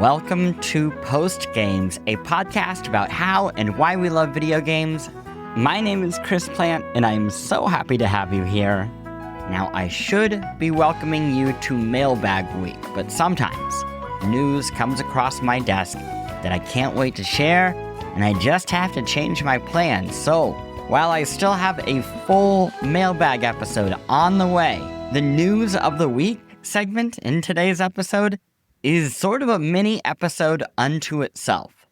Welcome to Post Games, a podcast about how and why we love video games. My name is Chris Plant, and I am so happy to have you here. Now, I should be welcoming you to Mailbag Week, but sometimes news comes across my desk that I can't wait to share, and I just have to change my plans. So, while I still have a full mailbag episode on the way, the News of the Week segment in today's episode is sort of a mini episode unto itself.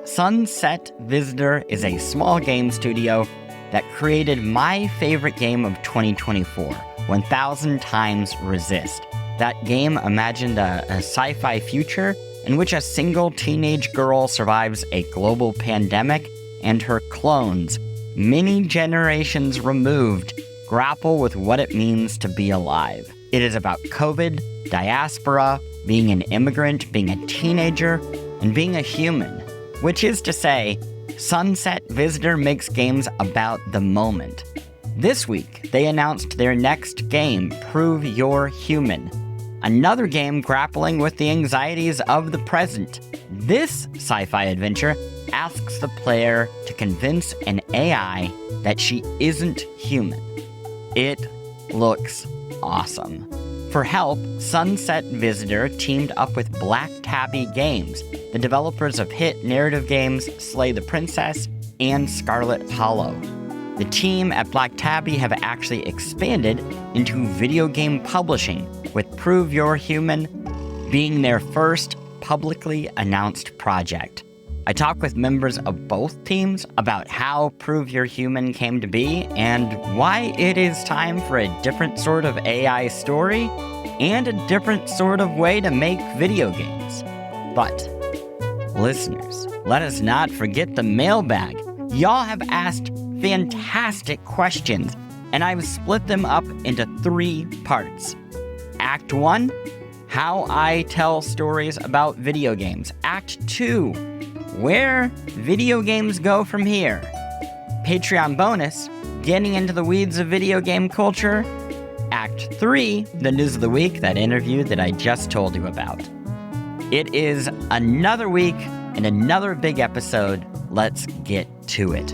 Sunset Visitor is a small game studio that created my favorite game of 2024, 1000 Times Resist. That game imagined a sci-fi future in which a single teenage girl survives a global pandemic and her clones, many generations removed, grapple with what it means to be alive. It is about COVID, diaspora, being an immigrant, being a teenager, and being a human. Which is to say, Sunset Visitor makes games about the moment. This week, they announced their next game, Prove You're Human. Another game grappling with the anxieties of the present. This sci-fi adventure asks the player to convince an AI that she isn't human. It looks awesome. For help, Sunset Visitor teamed up with Black Tabby Games, the developers of hit narrative games Slay the Princess and Scarlet Hollow. The team at Black Tabby have actually expanded into video game publishing, with Prove You're Human being their first publicly announced project. I talked with members of both teams about how Prove You're Human came to be and why it is time for a different sort of AI story and a different sort of way to make video games. But, listeners, let us not forget the mailbag. Y'all have asked fantastic questions, and I've split them up into 3 parts. Act 1, how I tell stories about video games. Act 2, where video games go from here. Patreon bonus, getting into the weeds of video game culture. Act 3, the news of the week, that interview that I just told you about. It is another week and another big episode. Let's get to it.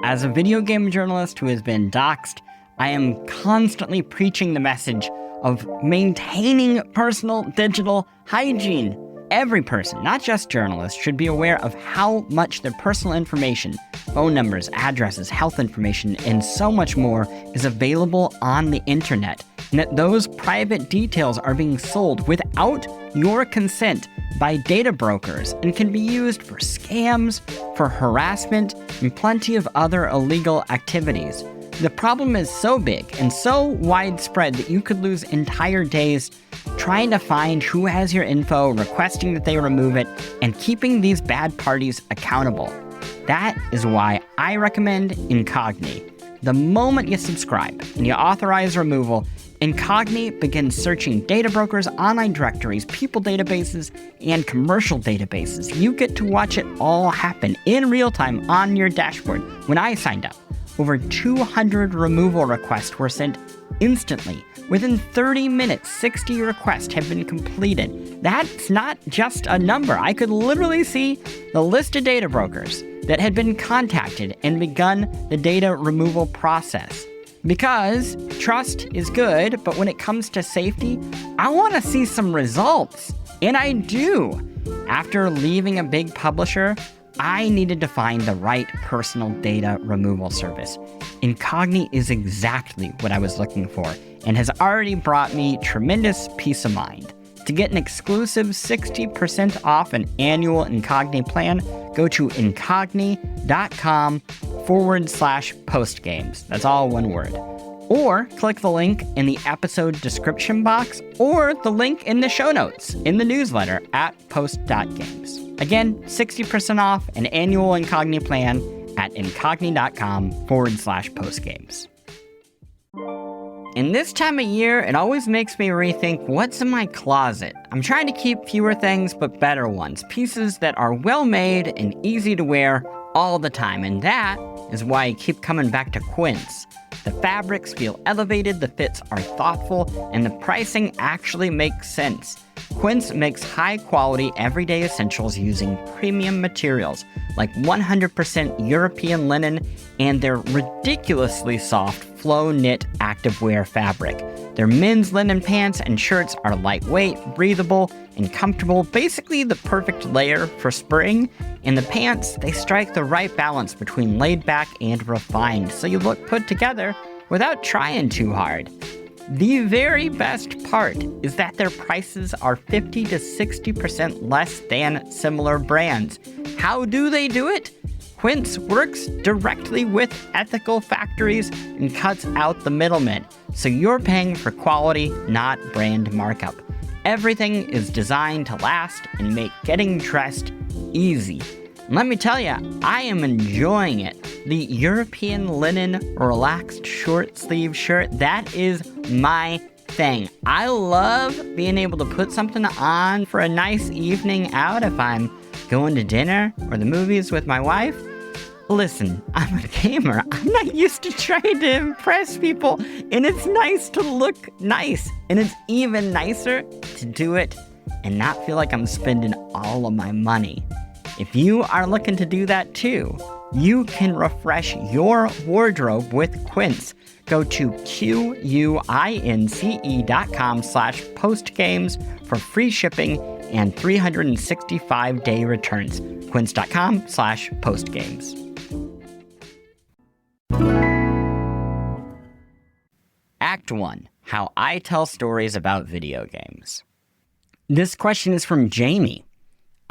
As a video game journalist who has been doxxed, I am constantly preaching the message of maintaining personal digital hygiene. Every person, not just journalists, should be aware of how much their personal information, phone numbers, addresses, health information, and so much more is available on the internet, and that those private details are being sold without your consent by data brokers and can be used for scams, for harassment, and plenty of other illegal activities. The problem is so big and so widespread that you could lose entire days trying to find who has your info, requesting that they remove it, and keeping these bad parties accountable. That is why I recommend Incogni. The moment you subscribe and you authorize removal, Incogni begins searching data brokers, online directories, people databases, and commercial databases. You get to watch it all happen in real time on your dashboard. When I signed up, over 200 removal requests were sent instantly. Within 30 minutes, 60 requests have been completed. That's not just a number. I could literally see the list of data brokers that had been contacted and begun the data removal process. Because trust is good, but when it comes to safety, I want to see some results. And I do. After leaving a big publisher, I needed to find the right personal data removal service. Incogni is exactly what I was looking for and has already brought me tremendous peace of mind. To get an exclusive 60% off an annual Incogni plan, go to incogni.com/postgames. That's all one word. Or click the link in the episode description box or the link in the show notes in the newsletter at post.games. Again, 60% off an annual Incogni plan at incogni.com/postgames. In this time of year, it always makes me rethink what's in my closet. I'm trying to keep fewer things but better ones, pieces that are well made and easy to wear all the time, and that is why I keep coming back to Quince. The fabrics feel elevated, the fits are thoughtful, and the pricing actually makes sense. Quince makes high-quality, everyday essentials using premium materials like 100% European linen and their ridiculously soft flow-knit activewear fabric. Their men's linen pants and shirts are lightweight, breathable, and comfortable, basically the perfect layer for spring. And the pants, they strike the right balance between laid-back and refined, so you look put together without trying too hard. The very best part is that their prices are 50 to 60% less than similar brands. How do they do it? Quince works directly with ethical factories and cuts out the middlemen, so you're paying for quality, not brand markup. Everything is designed to last and make getting dressed easy. And let me tell you, I am enjoying it. The European linen relaxed short sleeve shirt, that is my thing. I love being able to put something on for a nice evening out if I'm going to dinner or the movies with my wife. Listen, I'm a gamer. I'm not used to trying to impress people, and it's nice to look nice. And it's even nicer to do it and not feel like I'm spending all of my money. If you are looking to do that too, you can refresh your wardrobe with Quince. Go to quince.com/postgames for free shipping and 365-day returns. Quince.com/postgames. Act 1. How I tell stories about video games. This question is from Jamie.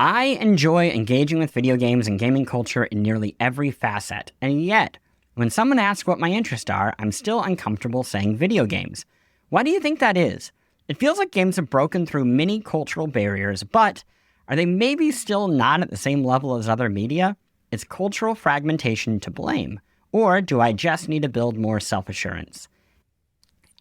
I enjoy engaging with video games and gaming culture in nearly every facet, and yet, when someone asks what my interests are, I'm still uncomfortable saying video games. Why do you think that is? It feels like games have broken through many cultural barriers, but are they maybe still not at the same level as other media? Is cultural fragmentation to blame? Or do I just need to build more self-assurance?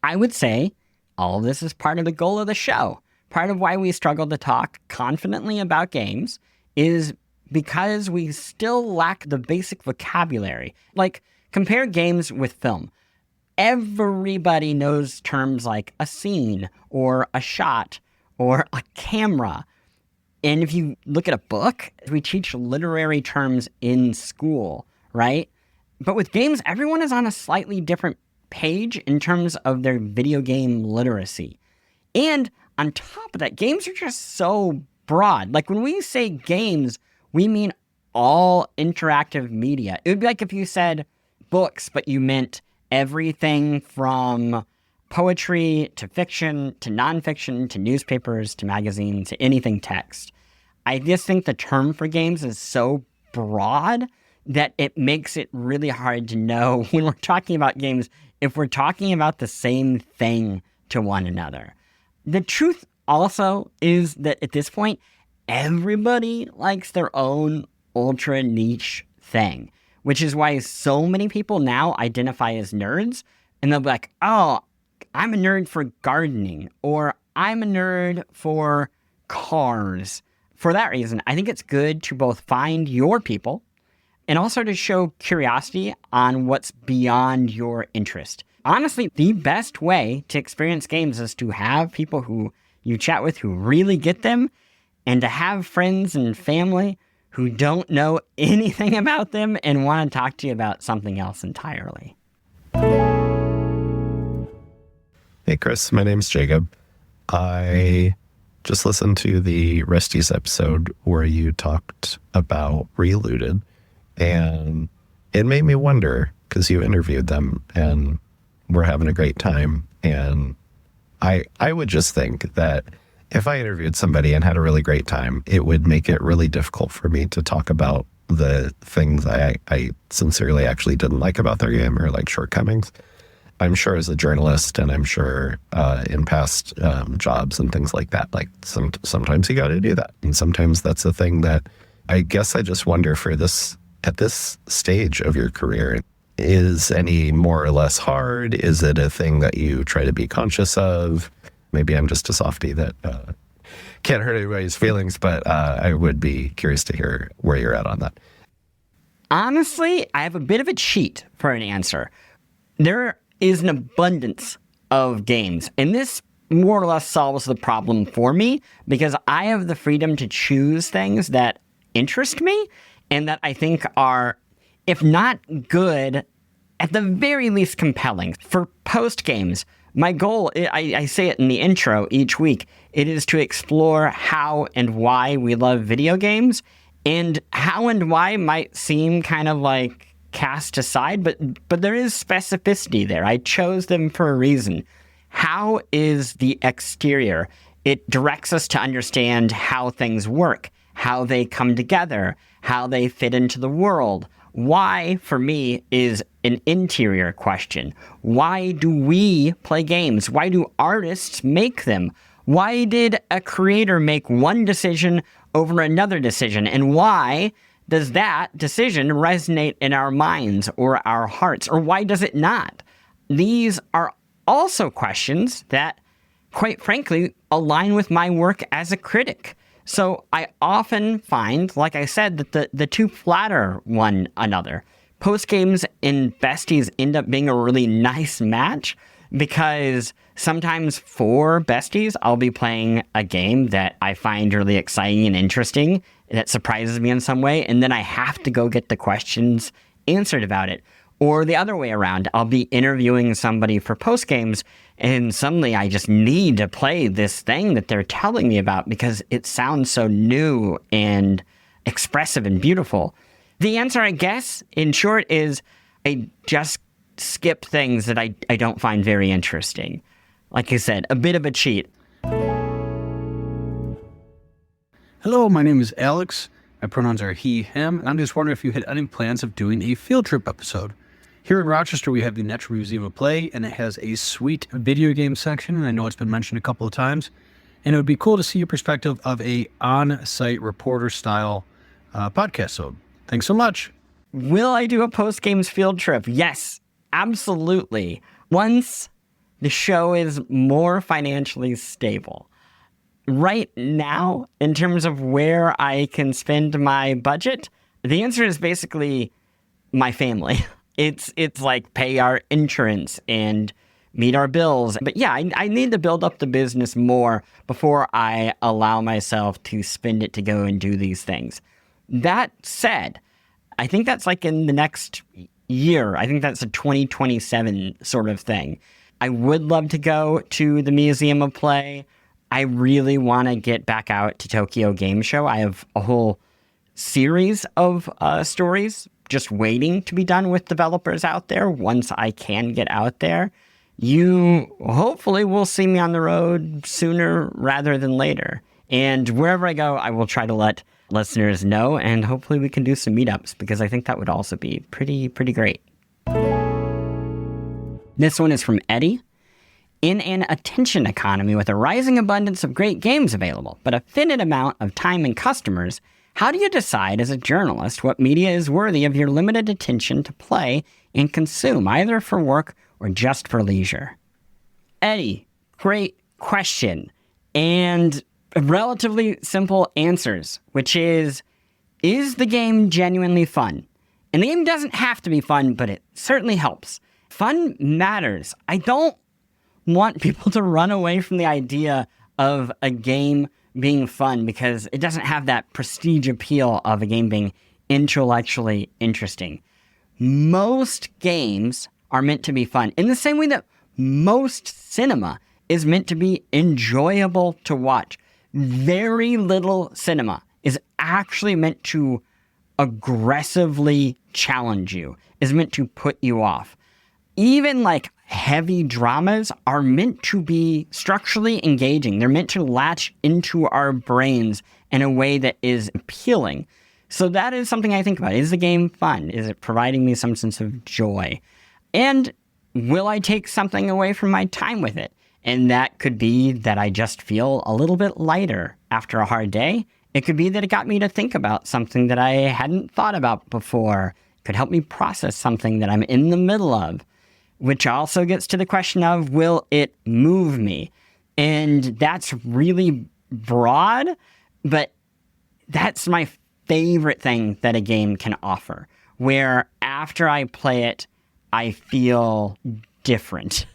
I would say all of this is part of the goal of the show. Part of why we struggle to talk confidently about games is because we still lack the basic vocabulary. Like, compare games with film. Everybody knows terms like a scene or a shot or a camera. And if you look at a book, we teach literary terms in school, right? But with games, everyone is on a slightly different page in terms of their video game literacy. And on top of that, games are just so broad. Like, when we say games, we mean all interactive media. It would be like if you said books, but you meant everything from poetry to fiction to nonfiction to newspapers to magazines to anything text. I just think the term for games is so broad that it makes it really hard to know when we're talking about games if we're talking about the same thing to one another. The truth also is that at this point, everybody likes their own ultra niche thing, which is why so many people now identify as nerds, and they'll be like, oh, I'm a nerd for gardening, or I'm a nerd for cars. For that reason, I think it's good to both find your people and also to show curiosity on what's beyond your interest. Honestly, the best way to experience games is to have people who you chat with who really get them, and to have friends and family who don't know anything about them and want to talk to you about something else entirely. Hey Chris, my name's Jacob. I just listened to the Rusty's episode where you talked about Relooted, and it made me wonder, because you interviewed them and we're having a great time. And I would just think that if I interviewed somebody and had a really great time, it would make it really difficult for me to talk about the things I sincerely actually didn't like about their game, or like shortcomings. I'm sure as a journalist, and I'm sure in past jobs and things like that, like sometimes you got to do that. And sometimes that's a thing that I guess I just wonder at this stage of your career, is any more or less hard? Is it a thing that you try to be conscious of? Maybe I'm just a softie that can't hurt anybody's feelings, but I would be curious to hear where you're at on that. Honestly, I have a bit of a cheat for an answer. There is an abundance of games, and this more or less solves the problem for me because I have the freedom to choose things that interest me and that I think are, if not good, at the very least compelling. For post games, my goal, I say it in the intro each week, it is to explore how and why we love video games, and how and why might seem kind of like cast aside, but there is specificity there. I chose them for a reason. How is the exterior? It directs us to understand how things work, how they come together, how they fit into the world. Why, for me, is an interior question. Why do we play games? Why do artists make them? Why did a creator make one decision over another decision? And why does that decision resonate in our minds or our hearts? Or why does it not? These are also questions that, quite frankly, align with my work as a critic. So I often find, like I said, that the two flatter one another. Post games and besties end up being a really nice match because sometimes for besties, I'll be playing a game that I find really exciting and interesting that surprises me in some way, and then I have to go get the questions answered about it. Or the other way around, I'll be interviewing somebody for post games, and suddenly I just need to play this thing that they're telling me about because it sounds so new and expressive and beautiful. The answer, I guess, in short, is I just skip things that I don't find very interesting. Like I said, a bit of a cheat. Hello, my name is Alex. My pronouns are he, him, and I'm just wondering if you had any plans of doing a field trip episode. Here in Rochester, we have the Natural Museum of Play, and it has a sweet video game section, and I know it's been mentioned a couple of times. And it would be cool to see your perspective of a on-site reporter-style podcast. So thanks so much. Will I do a post-games field trip? Yes, absolutely. Once the show is more financially stable. Right now, in terms of where I can spend my budget, the answer is basically my family. It's like pay our insurance and meet our bills. But yeah, I need to build up the business more before I allow myself to spend it to go and do these things. That said, I think that's like in the next year. I think that's a 2027 sort of thing. I would love to go to the Museum of Play. I really want to get back out to Tokyo Game Show. I have a whole series of stories just waiting to be done with developers out there once I can get out there. You hopefully will see me on the road sooner rather than later. And wherever I go, I will try to let listeners know, and hopefully we can do some meetups because I think that would also be pretty great. This one is from Eddie. In an attention economy with a rising abundance of great games available, but a finite amount of time and customers, how do you decide as a journalist what media is worthy of your limited attention to play and consume, either for work or just for leisure? Eddie, great question. And relatively simple answers, which is the game genuinely fun? And the game doesn't have to be fun, but it certainly helps. Fun matters. I don't want people to run away from the idea of a game being fun because it doesn't have that prestige appeal of a game being intellectually interesting. Most games are meant to be fun in the same way that most cinema is meant to be enjoyable to watch. Very little cinema is actually meant to aggressively challenge you, is meant to put you off. Even like heavy dramas are meant to be structurally engaging. They're meant to latch into our brains in a way that is appealing. So that is something I think about. Is the game fun? Is it providing me some sense of joy? And will I take something away from my time with it? And that could be that I just feel a little bit lighter after a hard day. It could be that it got me to think about something that I hadn't thought about before. It could help me process something that I'm in the middle of. Which also gets to the question of, will it move me? And that's really broad, but that's my favorite thing that a game can offer, where after I play it, I feel different.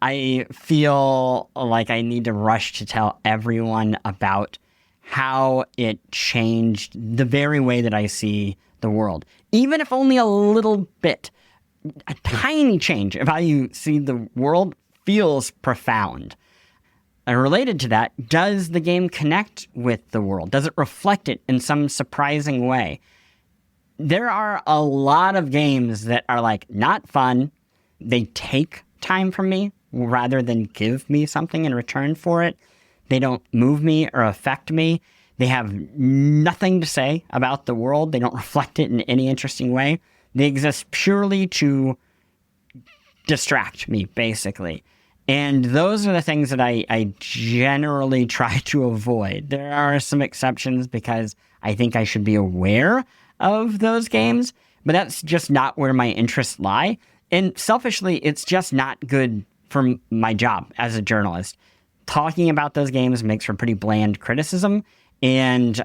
I feel like I need to rush to tell everyone about how it changed the very way that I see the world. Even if only a little bit, a tiny change of how you see the world feels profound. And related to that, does the game connect with the world? Does it reflect it in some surprising way? There are a lot of games that are like not fun. They take time from me rather than give me something in return for it. They don't move me or affect me. They have nothing to say about the world. They don't reflect it in any interesting way. They exist purely to distract me, basically. And those are the things that I generally try to avoid. There are some exceptions because I think I should be aware of those games, but that's just not where my interests lie. And selfishly, it's just not good for my job as a journalist. Talking about those games makes for pretty bland criticism, and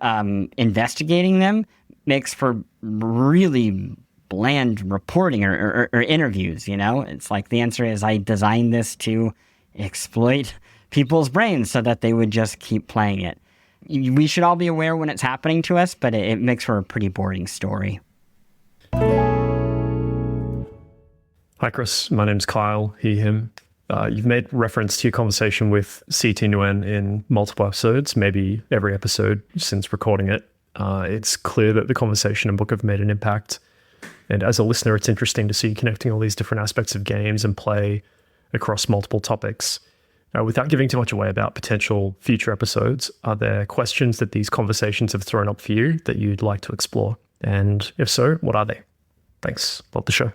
investigating them makes for really bland reporting or interviews, you know? It's like the answer is I designed this to exploit people's brains so that they would just keep playing it. We should all be aware when it's happening to us, but it makes for a pretty boring story. Hi, Chris. My name's Kyle, he, him. You've made reference to your conversation with CT Nguyen in multiple episodes, maybe every episode since recording it. It's clear that the conversation and book have made an impact. And as a listener, it's interesting to see you connecting all these different aspects of games and play across multiple topics. Without giving too much away about potential future episodes, are there questions that these conversations have thrown up for you that you'd like to explore? And if so, what are they? Thanks. Love the show.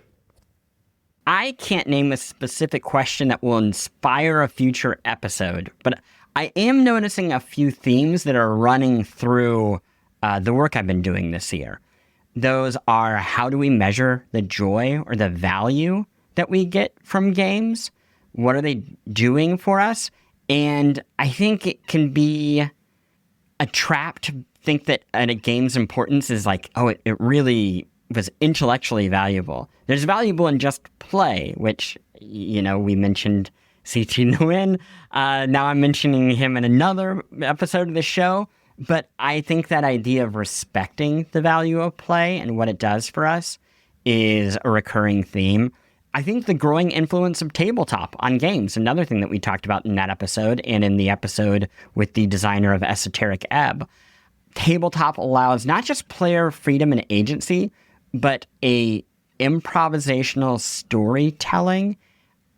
I can't name a specific question that will inspire a future episode, but I am noticing a few themes that are running through the work I've been doing this year. Those are, how do we measure the joy or the value that we get from games? What are they doing for us? And I think it can be a trap to think that a game's importance is like, oh, it really was intellectually valuable. There's valuable in just play, which, you know, we mentioned CT Nguyen. Now I'm mentioning him in another episode of the show. But I think that idea of respecting the value of play and what it does for us is a recurring theme. I think the growing influence of tabletop on games, another thing that we talked about in that episode and in the episode with the designer of Esoteric Ebb. Tabletop allows not just player freedom and agency, but a improvisational storytelling.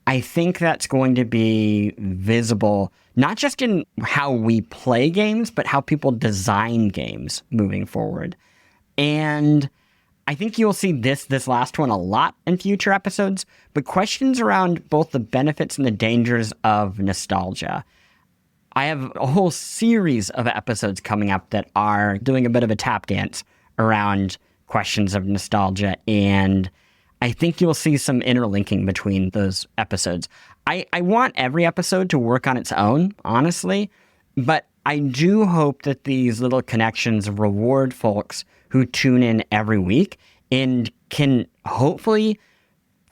I think that's going to be visible not just in how we play games, but how people design games moving forward. And I think you'll see this last one a lot in future episodes, but questions around both the benefits and the dangers of nostalgia. I have a whole series of episodes coming up that are doing a bit of a tap dance around questions of nostalgia, and I think you'll see some interlinking between those episodes. I want every episode to work on its own, honestly, but I do hope that these little connections reward folks who tune in every week and can hopefully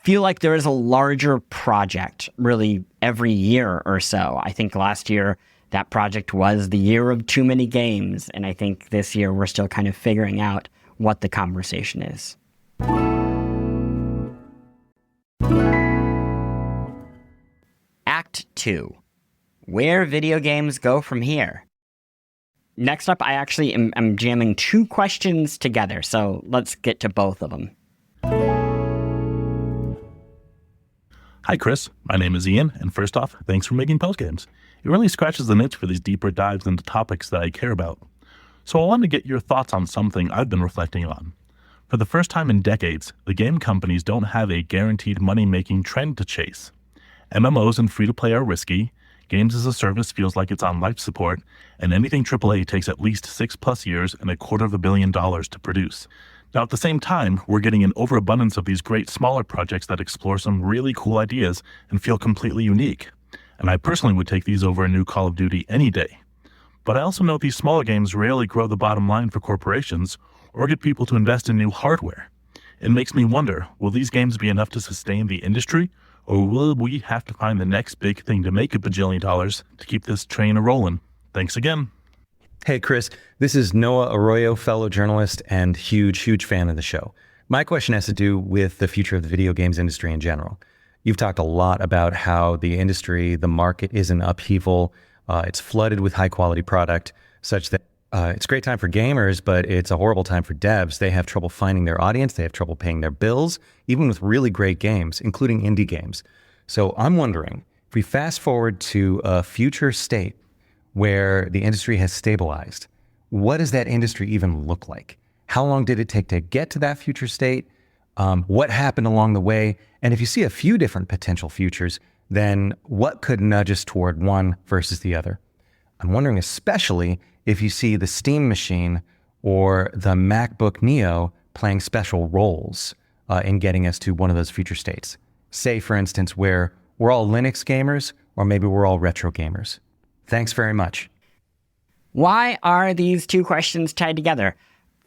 feel like there is a larger project really every year or so. I think last year that project was the year of too many games, and I think this year we're still kind of figuring out what the conversation is. Act 2. Where video games go from here. Next up, I actually am jamming two questions together, so let's get to both of them. Hi, Chris. My name is Ian, and first off, thanks for making postgames. It really scratches the niche for these deeper dives into topics that I care about. So I wanted to get your thoughts on something I've been reflecting on. For the first time in decades, the game companies don't have a guaranteed money-making trend to chase. MMOs and free-to-play are risky, games as a service feels like it's on life support, and anything AAA takes at least 6+ years and $250 million to produce. Now, at the same time, we're getting an overabundance of these great smaller projects that explore some really cool ideas and feel completely unique. And I personally would take these over a new Call of Duty any day. But I also know these smaller games rarely grow the bottom line for corporations or get people to invest in new hardware. It makes me wonder, will these games be enough to sustain the industry, or will we have to find the next big thing to make $1 bajillion to keep this train a-rolling? Thanks again. Hey, Chris, this is Noah Arroyo, fellow journalist and huge fan of the show. My question has to do with the future of the video games industry in general. You've talked a lot about how the industry, the market is in upheaval. It's flooded with high quality product such that it's a great time for gamers, but it's a horrible time for devs. They have trouble finding their audience. They have trouble paying their bills, even with really great games, including indie games. So I'm wondering, if we fast forward to a future state where the industry has stabilized, what does that industry even look like? How long did it take to get to that future state? What happened along the way? And if you see a few different potential futures, then what could nudge us toward one versus the other? I'm wondering especially if you see the Steam machine or the MacBook Neo playing special roles in getting us to one of those future states. Say, for instance, where we're all Linux gamers, or maybe we're all retro gamers. Thanks very much. Why are these two questions tied together?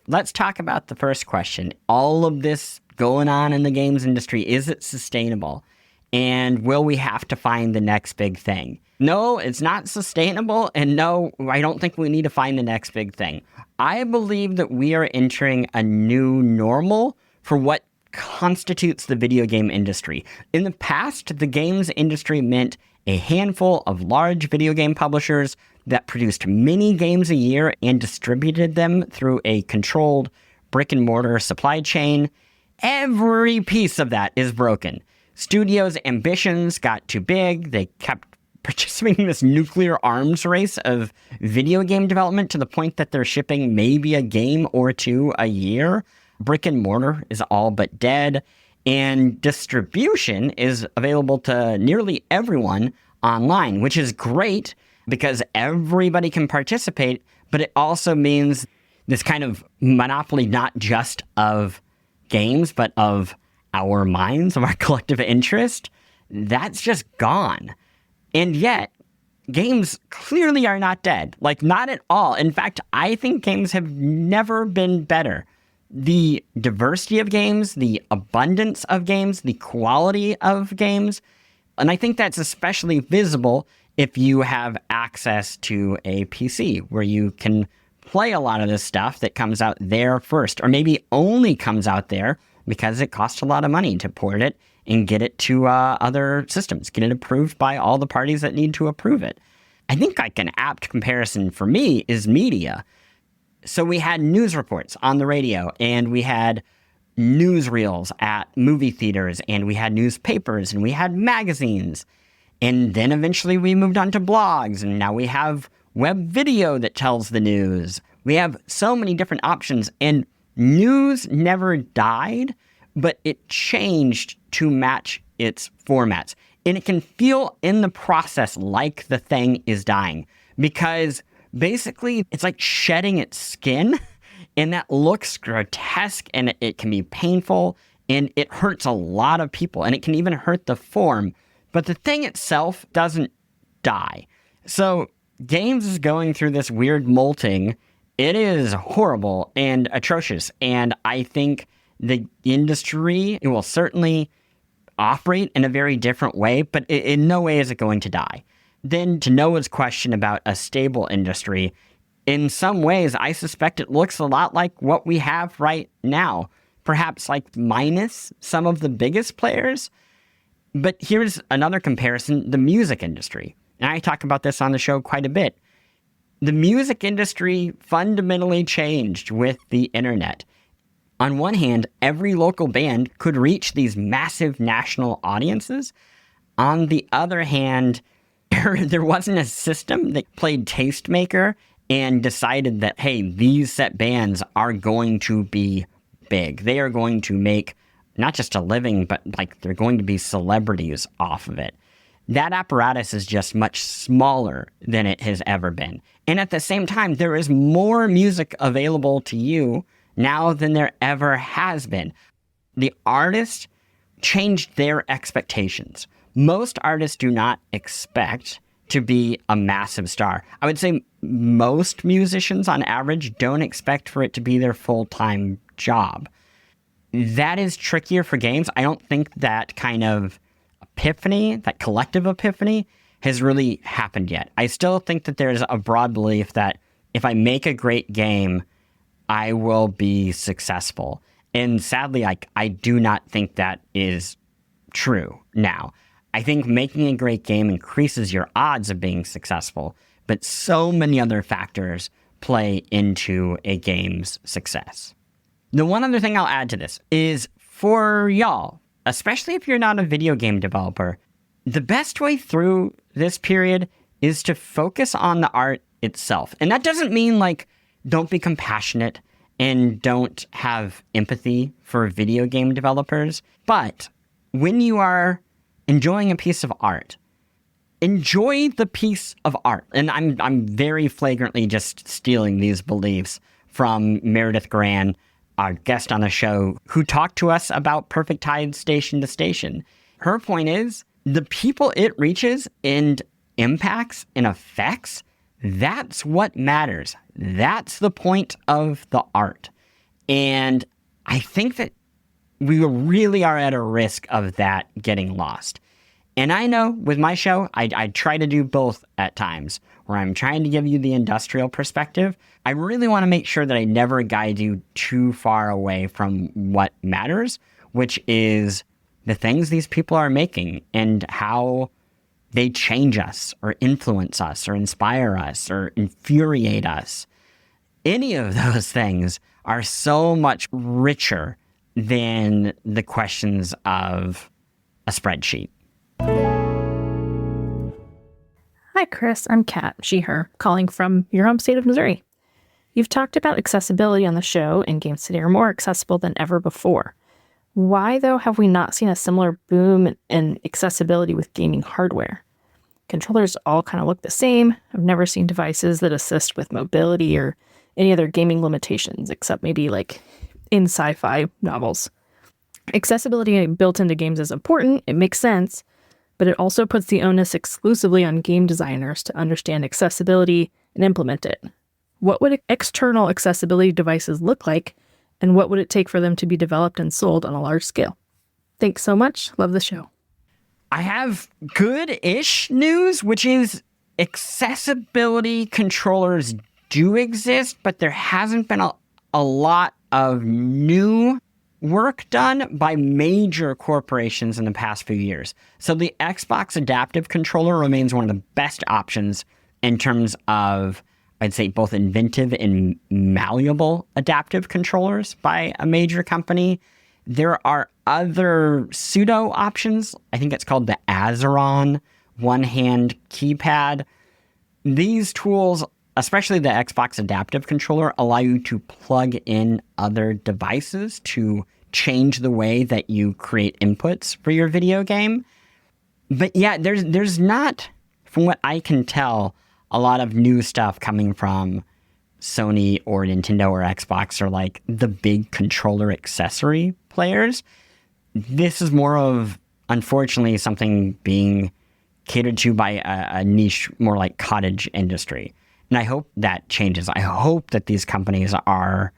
Let's talk about the first question. All of this going on in the games industry, is it sustainable? And will we have to find the next big thing? No, it's not sustainable. And no, I don't think we need to find the next big thing. I believe that we are entering a new normal for what constitutes the video game industry. In the past, the games industry meant a handful of large video game publishers that produced many games a year and distributed them through a controlled brick-and-mortar supply chain. Every piece of that is broken. Studios' ambitions got too big. They kept participating in this nuclear arms race of video game development to the point that they're shipping maybe a game or two a year. Brick-and-mortar is all but dead. And distribution is available to nearly everyone online, which is great because everybody can participate, but it also means this kind of monopoly not just of games, but of our minds, of our collective interest, that's just gone. And yet, games clearly are not dead. Like, not at all. In fact, I think games have never been better. The diversity of games, the abundance of games, the quality of games. And I think that's especially visible if you have access to a PC where you can play a lot of this stuff that comes out there first, or maybe only comes out there because it costs a lot of money to port it and get it to other systems, get it approved by all the parties that need to approve it. I think like an apt comparison for me is media. So we had news reports on the radio, and we had newsreels at movie theaters, and we had newspapers, and we had magazines. And then eventually we moved on to blogs, and now we have web video that tells the news. We have so many different options, and news never died, but it changed to match its formats. And it can feel in the process like the thing is dying, because basically it's like shedding its skin, and that looks grotesque, and it can be painful, and it hurts a lot of people, and it can even hurt the form. But the thing itself doesn't die. So games is going through this weird molting. It is horrible and atrocious, and I think the industry, it will certainly operate in a very different way, but in no way is it going to die. Then to Noah's question about a stable industry, in some ways, I suspect it looks a lot like what we have right now, perhaps like minus some of the biggest players. But here's another comparison, the music industry. And I talk about this on the show quite a bit. The music industry fundamentally changed with the internet. On one hand, every local band could reach these massive national audiences. On the other hand, there wasn't a system that played tastemaker and decided that, hey, these set bands are going to be big. They are going to make not just a living, but like they're going to be celebrities off of it. That apparatus is just much smaller than it has ever been. And at the same time, there is more music available to you now than there ever has been. The artist changed their expectations. Most artists do not expect to be a massive star. I would say most musicians on average don't expect for it to be their full-time job. that is trickier for games. I don't think that kind of epiphany, that collective epiphany, has really happened yet. I still think that there's a broad belief that if I make a great game, I will be successful. And sadly, I do not think that is true now. I think making a great game increases your odds of being successful, but so many other factors play into a game's success. The one other thing I'll add to this is for y'all, especially if you're not a video game developer, the best way through this period is to focus on the art itself. And that doesn't mean don't be compassionate and don't have empathy for video game developers. But when you are enjoying a piece of art, enjoy the piece of art. And I'm very flagrantly just stealing these beliefs from Meredith Gran, our guest on the show, who talked to us about Perfect Tide Station to Station. Her point is, the people it reaches and impacts and affects, that's what matters. That's the point of the art. And I think that we really are at a risk of that getting lost. And I know with my show, I try to do both at times, where I'm trying to give you the industrial perspective. I really want to make sure that I never guide you too far away from what matters, which is the things these people are making and how they change us or influence us or inspire us or infuriate us. Any of those things are so much richer than the questions of a spreadsheet. Hi, Chris. I'm Kat, she, her, calling from your home state of Missouri. You've talked about accessibility on the show, and games today are more accessible than ever before. Why, though, have we not seen a similar boom in accessibility with gaming hardware? Controllers all kind of look the same. I've never seen devices that assist with mobility or any other gaming limitations, except maybe in sci-fi novels. Accessibility built into games is important, it makes sense, but it also puts the onus exclusively on game designers to understand accessibility and implement it. What would external accessibility devices look like, and what would it take for them to be developed and sold on a large scale? Thanks so much. Love the show. I have good-ish news, which is accessibility controllers do exist, but there hasn't been a lot of new work done by major corporations in the past few years. So the Xbox Adaptive Controller remains one of the best options in terms of, I'd say, both inventive and malleable adaptive controllers by a major company. There are other pseudo options. I think it's called the Azeron one-hand keypad. These tools, especially the Xbox Adaptive Controller, allow you to plug in other devices to change the way that you create inputs for your video game. But yeah, there's not, from what I can tell, a lot of new stuff coming from Sony or Nintendo or Xbox or the big controller accessory players. This is more of, unfortunately, something being catered to by a niche, more like cottage industry. And I hope that changes. I hope that these companies are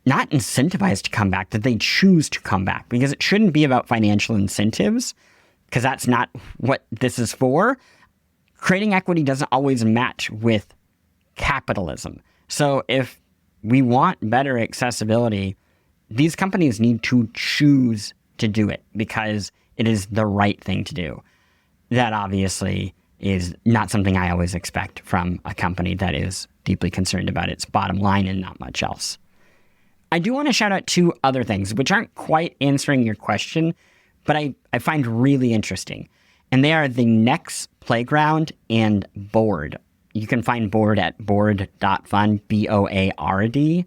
not incentivized to come back, that they choose to come back, because it shouldn't be about financial incentives, because that's not what this is for. Creating equity doesn't always match with capitalism. So if we want better accessibility, these companies need to choose to do it because it is the right thing to do. That obviously is not something I always expect from a company that is deeply concerned about its bottom line and not much else. I do want to shout out two other things, which aren't quite answering your question, but I find really interesting. And they are the Next Playground and Board. You can find Board at board.fun, B-O-A-R-D.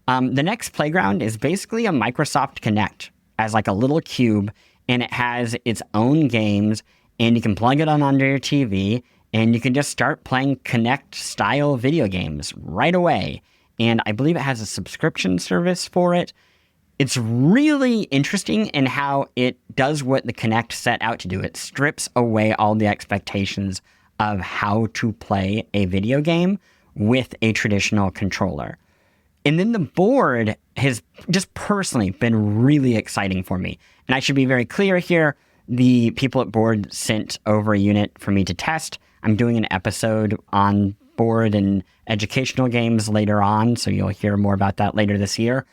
The Next Playground is basically a Microsoft Kinect as a little cube, and it has its own games, and you can plug it on under your TV, and you can just start playing Kinect-style video games right away. And I believe it has a subscription service for it. It's really interesting in how it does what the Kinect set out to do. It strips away all the expectations of how to play a video game with a traditional controller. And then the board has just personally been really exciting for me. And I should be very clear here. The people at board sent over a unit for me to test. I'm doing an episode on board and educational games later on, so you'll hear more about that later this year.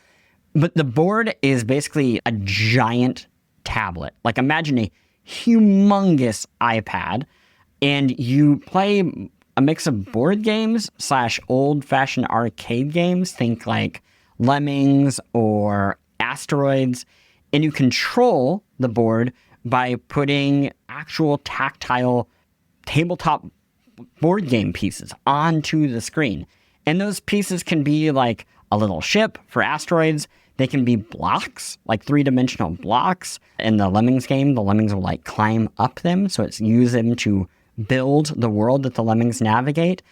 But the board is basically a giant tablet. Like, imagine a humongous iPad, and you play a mix of board games / old-fashioned arcade games. Think like Lemmings or Asteroids. And you control the board by putting actual tactile tabletop board game pieces onto the screen. And those pieces can be like a little ship for Asteroids. They can be blocks, like 3-dimensional blocks. In the Lemmings game, the Lemmings will like climb up them. So it's use them to build the world that the Lemmings navigate.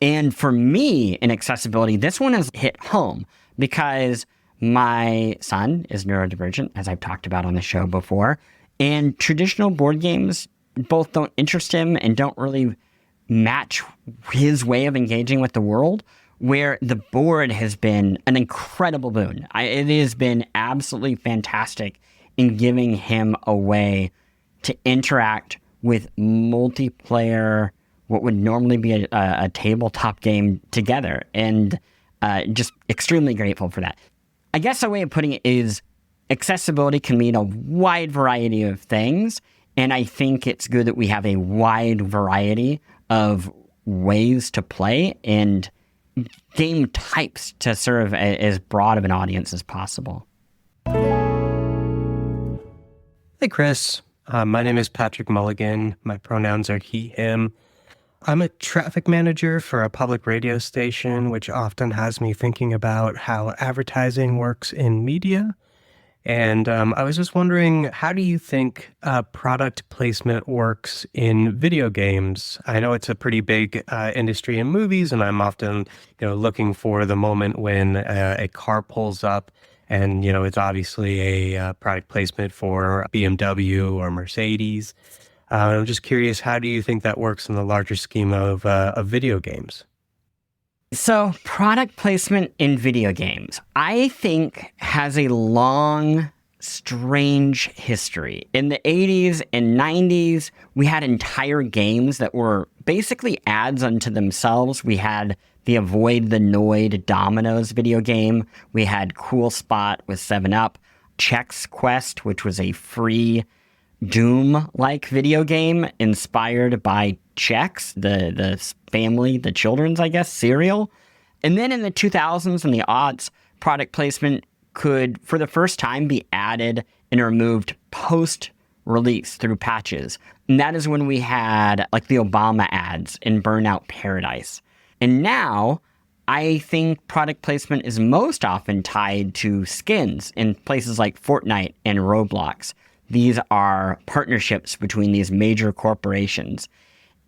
And for me, in accessibility, this one has hit home because my son is neurodivergent, as I've talked about on the show before. And traditional board games both don't interest him and don't really match his way of engaging with the world, where the board has been an incredible boon. It has been absolutely fantastic in giving him a way to interact with multiplayer, what would normally be a tabletop game together. And just extremely grateful for that. I guess a way of putting it is accessibility can mean a wide variety of things. And I think it's good that we have a wide variety of ways to play and game types to serve as broad of an audience as possible. Hey, Chris. My name is Patrick Mulligan. My pronouns are he, him. I'm a traffic manager for a public radio station, which often has me thinking about how advertising works in media. And I was just wondering, how do you think product placement works in video games? I know it's a pretty big industry in movies, and I'm often, looking for the moment when a car pulls up and, it's obviously a product placement for BMW or Mercedes. I'm just curious, how do you think that works in the larger scheme of video games? So, product placement in video games, I think, has a long, strange history. In the 80s and 90s, we had entire games that were basically ads unto themselves. We had the Avoid the Noid Dominoes video game. We had Cool Spot with 7-Up. Chex Quest, which was a free Doom-like video game inspired by Chex, the family, the children's, I guess, cereal. And then in the 2000s and the aughts, product placement could, for the first time, be added and removed post-release through patches. And that is when we had, like, the Obama ads in Burnout Paradise. And now, I think product placement is most often tied to skins in places like Fortnite and Roblox. These are partnerships between these major corporations.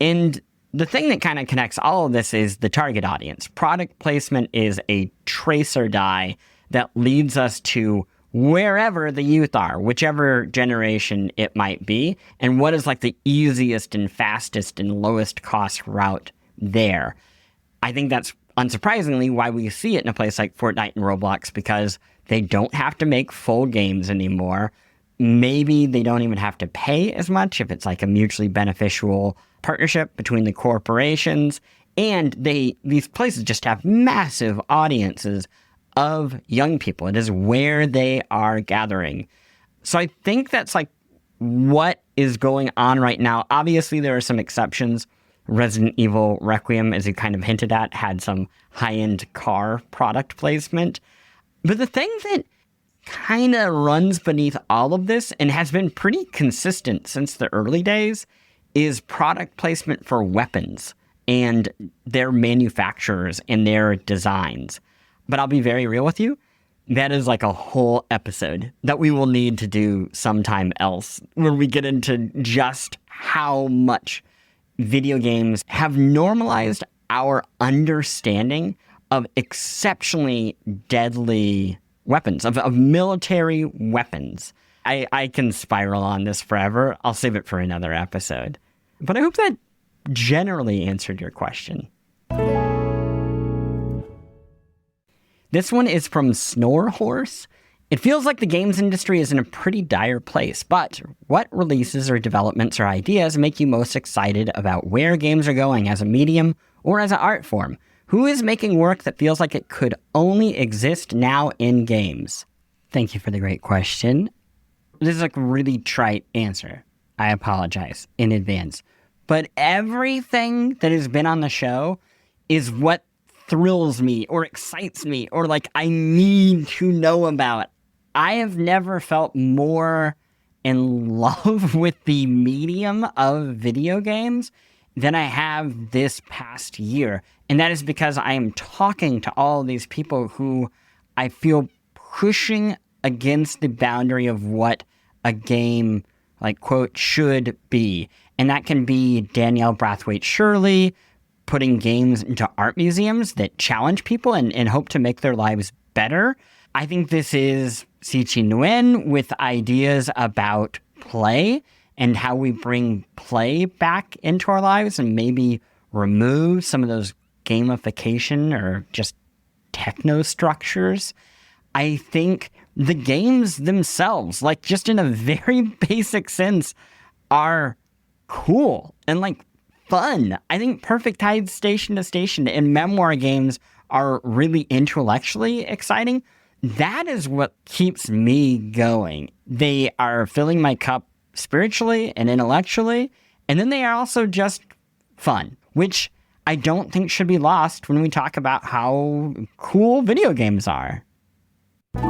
And the thing that kind of connects all of this is the target audience. Product placement is a tracer die that leads us to wherever the youth are, whichever generation it might be, and what is like the easiest and fastest and lowest cost route there. I think that's unsurprisingly why we see it in a place like Fortnite and Roblox, because they don't have to make full games anymore. Maybe they don't even have to pay as much if it's like a mutually beneficial partnership between the corporations. And these places just have massive audiences of young people. It is where they are gathering. So I think that's like what is going on right now. Obviously, there are some exceptions. Resident Evil Requiem, as you kind of hinted at, had some high-end car product placement. But the thing that kind of runs beneath all of this and has been pretty consistent since the early days is product placement for weapons and their manufacturers and their designs. But I'll be very real with you. That is like a whole episode that we will need to do sometime else, where we get into just how much video games have normalized our understanding of exceptionally deadly weapons, of military weapons. I can spiral on this forever. I'll save it for another episode. But I hope that generally answered your question. This one is from Snorehorse. It feels like the games industry is in a pretty dire place, but what releases or developments or ideas make you most excited about where games are going as a medium or as an art form? Who is making work that feels like it could only exist now in games? Thank you for the great question. This is like a really trite answer. I apologize in advance. But everything that has been on the show is what thrills me or excites me or like I need to know about. I have never felt more in love with the medium of video games than I have this past year. And that is because I am talking to all of these people who I feel pushing against the boundary of what a game, like, quote, should be. And that can be Danielle Brathwaite-Shirley putting games into art museums that challenge people and hope to make their lives better. I think this is Sichi Nguyen with ideas about play and how we bring play back into our lives and maybe remove some of those gamification or just techno structures. I think the games themselves, like just in a very basic sense, are cool and like fun. I think Perfect Tide Station to Station and memoir games are really intellectually exciting. That is what keeps me going. They are filling my cup spiritually and intellectually, and then they are also just fun, which I don't think should be lost when we talk about how cool video games are. A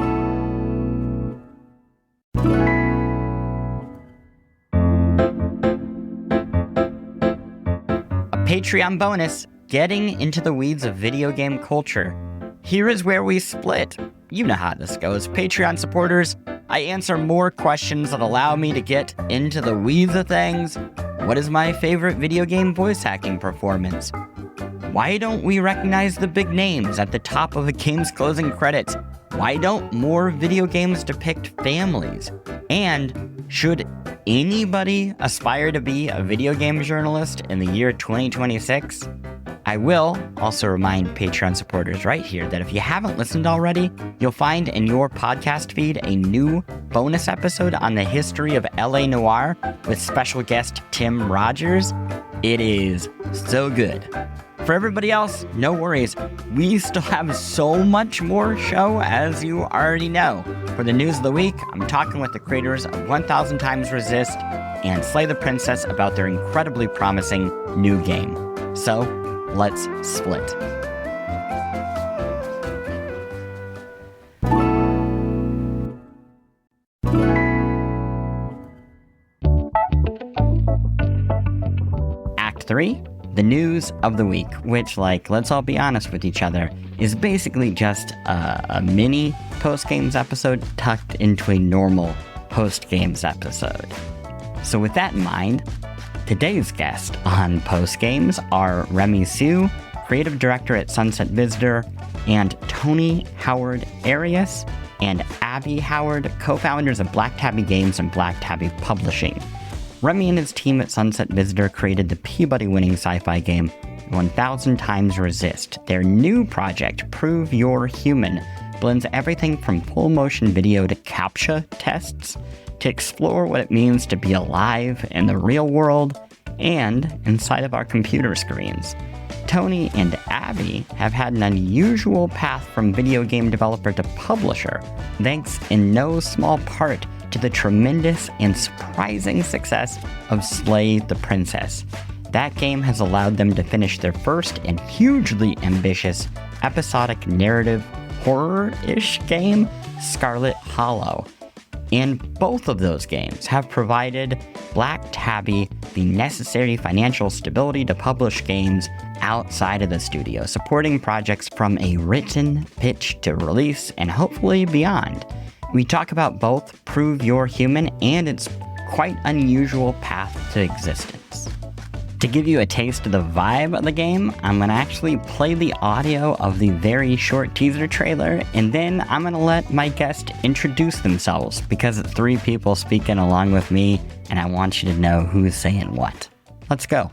Patreon bonus, getting into the weeds of video game culture. Here is where we split. You know how this goes. Patreon supporters, I answer more questions that allow me to get into the weeds of things. What is my favorite video game voice hacking performance? Why don't we recognize the big names at the top of a game's closing credits? Why don't more video games depict families? And should anybody aspire to be a video game journalist in the year 2026? I will also remind Patreon supporters right here that if you haven't listened already, you'll find in your podcast feed a new bonus episode on the history of LA Noire with special guest Tim Rogers. It is so good. For everybody else, no worries. We still have so much more show, as you already know. For the news of the week, I'm talking with the creators of 1000 Times Resist and Slay the Princess about their incredibly promising new game. So, let's split. Act 3, the news of the week, which, like, let's all be honest with each other, is basically just a mini post-games episode tucked into a normal post-games episode. So with that in mind, today's guests on Post Games are Remy Sue, creative director at Sunset Visitor, and Tony Howard-Arias and Abby Howard, co-founders of Black Tabby Games and Black Tabby Publishing. Remy and his team at Sunset Visitor created the Peabody-winning sci-fi game 1000 Times Resist. Their new project, Prove You're Human, blends everything from full-motion video to CAPTCHA tests to explore what it means to be alive in the real world and inside of our computer screens. Tony and Abby have had an unusual path from video game developer to publisher, thanks in no small part to the tremendous and surprising success of Slay the Princess. That game has allowed them to finish their first and hugely ambitious episodic narrative horror-ish game, Scarlet Hollow. And both of those games have provided Black Tabby the necessary financial stability to publish games outside of the studio, supporting projects from a written pitch to release and hopefully beyond. We talk about both Prove You're Human and its quite unusual path to existence. To give you a taste of the vibe of the game, I'm going to actually play the audio of the very short teaser trailer, and then I'm going to let my guest introduce themselves, because it's 3 people speaking along with me, and I want you to know who's saying what. Let's go.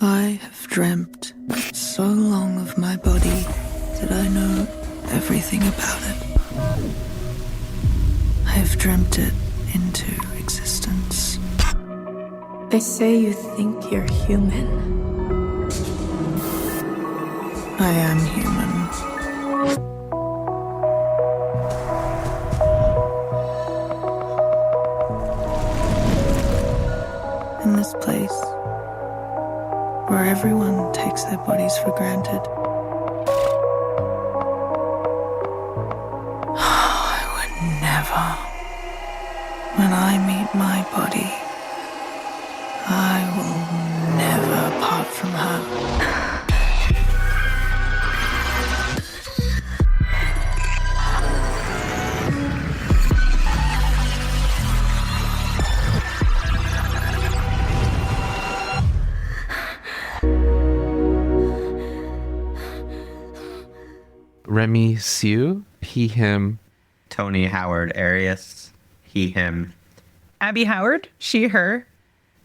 I have dreamt so long of my body that I know everything about it. I have dreamt it into existence. They say you think you're human. I am human. In this place, where everyone takes their bodies for granted, I would never. When I meet my body, I will never part from her. Remy, Sue, he, him. Tony, Howard-Arias, he, him. Abby Howard, she, her.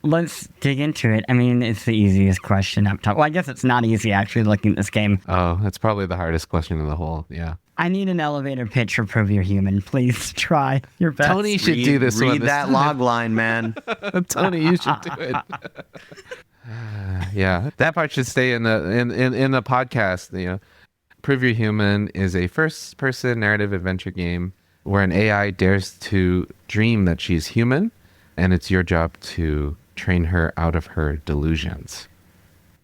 Let's dig into it. I mean, it's the easiest question up top. Well, I guess it's not easy, actually, looking at this game. Oh, that's probably the hardest question in the whole, yeah. I need an elevator pitch for Prove You're Human. Please try your best. Tony should do this one. Read that log line, man. Tony, you should do it. Yeah, that part should stay in the podcast, you know. Prove You're Human is a first-person narrative adventure game where an AI dares to dream that she's human, and it's your job to train her out of her delusions.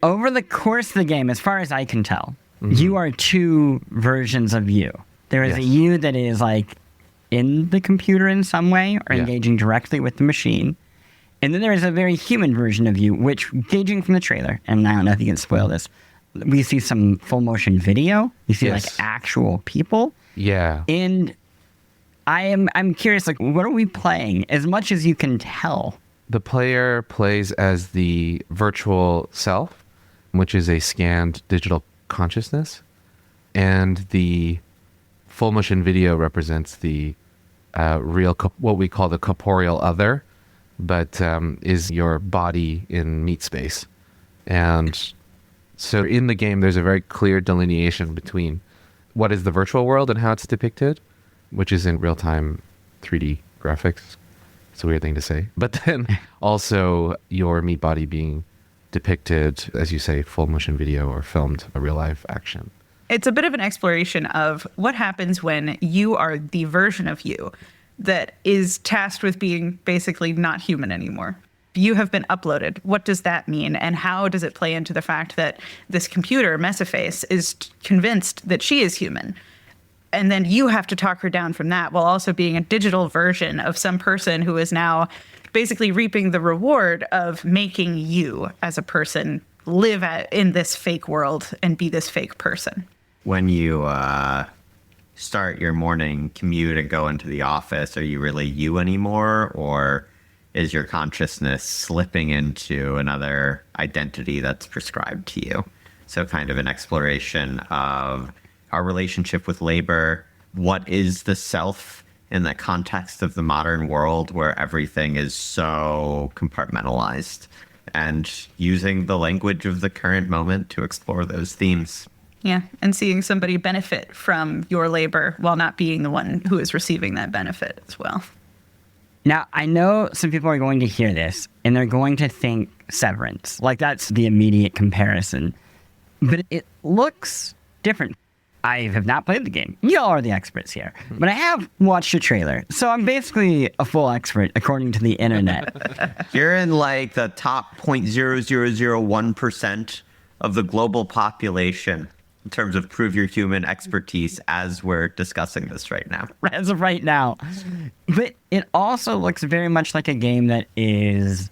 Over the course of the game, as far as I can tell, you are two versions of you. There is a you that is like in the computer in some way or engaging directly with the machine. And then there is a very human version of you, which, gauging from the trailer, and I don't know if you can spoil this, we see some full motion video. You see like actual people. Yeah. And I'm curious, like, what are we playing? As much as you can tell. The player plays as the virtual self, which is a scanned digital consciousness. And the full motion video represents the real, what we call the corporeal other, but is your body in meat space. And so in the game, there's a very clear delineation between what is the virtual world and how it's depicted, which is in real-time 3D graphics. It's a weird thing to say. But then also your meat body being depicted, as you say, full motion video or filmed a real-life action. It's a bit of an exploration of what happens when you are the version of you that is tasked with being basically not human anymore. You have been uploaded. What does that mean? And how does it play into the fact that this computer, Messaface, is convinced that she is human? And then you have to talk her down from that while also being a digital version of some person who is now basically reaping the reward of making you as a person live in this fake world and be this fake person. When you start your morning commute and go into the office, are you really you anymore? Or is your consciousness slipping into another identity that's prescribed to you? So kind of an exploration of our relationship with labor. What is the self in the context of the modern world where everything is so compartmentalized? And using the language of the current moment to explore those themes. Yeah, and seeing somebody benefit from your labor while not being the one who is receiving that benefit as well. Now, I know some people are going to hear this, and they're going to think Severance. Like, that's the immediate comparison. But it looks different. I have not played the game. Y'all are the experts here. But I have watched a trailer. So I'm basically a full expert, according to the internet. You're in, like, the top 0.0001% of the global population in terms of Prove You're Human expertise as we're discussing this right now. As of right now. But it also looks very much like a game that is